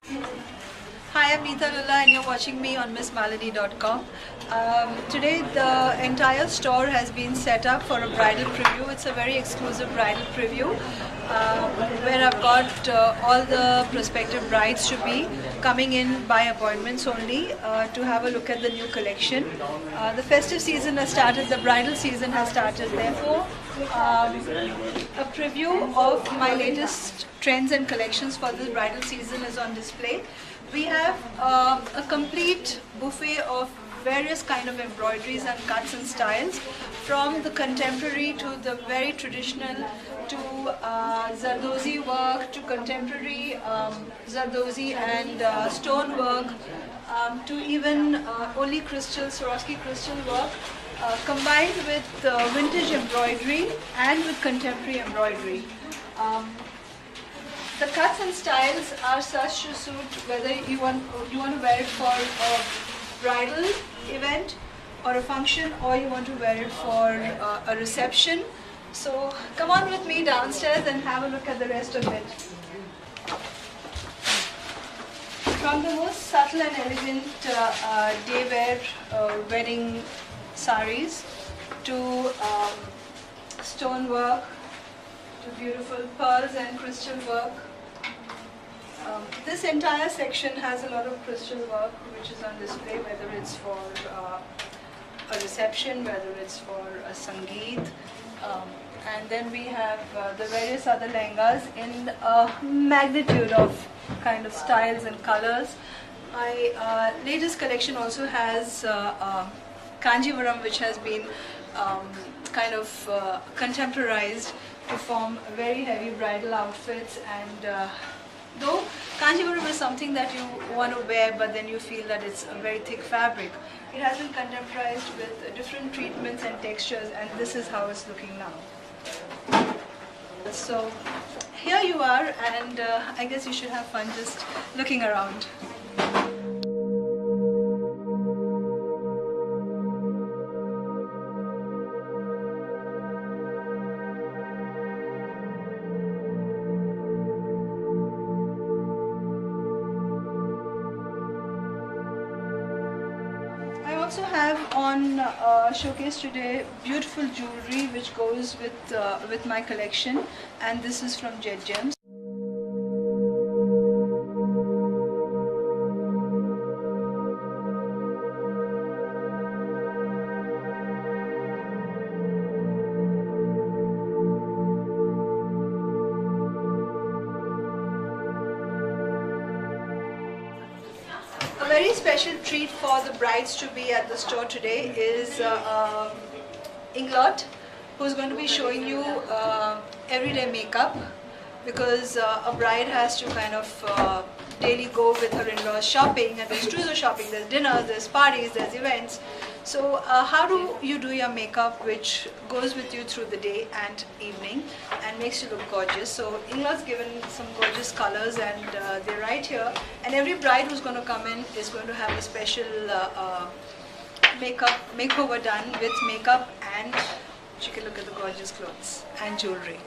Hi, I'm Neeta Lulla and you're watching me on MissMalini.com. Today the entire store has been set up for a bridal preview. It's a very exclusive bridal preview where I've got all the prospective brides to be coming in by appointments only to have a look at the new collection. The festive season has started, the bridal season has started, therefore a preview of my latest trends and collections for this bridal season is on display. We have a complete buffet of various kind of embroideries and cuts and styles, from the contemporary to the very traditional to Zardozi work to contemporary Zardozi and stone work to even only crystal, Swarovski crystal work combined with vintage embroidery and with contemporary embroidery. The cuts and styles are such to suit whether you want to wear it for a bridal event or a function, or you want to wear it for a reception. So come on with me downstairs and have a look at the rest of it. From the most subtle and elegant day wear wedding saris to stone work, to beautiful pearls and crystal work. This entire section has a lot of crystal work which is on display, whether it's for a reception, whether it's for a sangeet. And then we have the various other lehengas in a magnitude of kind of styles and colors. My latest collection also has Kanjivaram, which has been kind of contemporized to form very heavy bridal outfits, and though Kanjivaram is something that you want to wear but then you feel that it's a very thick fabric, it has been contemporized with different treatments and textures, and this is how it's looking now. So here you are, and I guess you should have fun just looking around. I also have on showcase today beautiful jewelry which goes with my collection, and this is from Jet Gems. A very special treat for the brides to be at the store today is Inglot, who's going to be showing you everyday makeup, because a bride has to kind of daily go with her in-laws shopping, and there's choosers shopping, there's dinners, there's parties, there's events. So how do you do your makeup which goes with you through the day and evening and makes you look gorgeous? So Inglot's given some gorgeous colors, and they're right here, and every bride who's going to come in is going to have a special makeover done with makeup, and you can look at the gorgeous clothes and jewelry.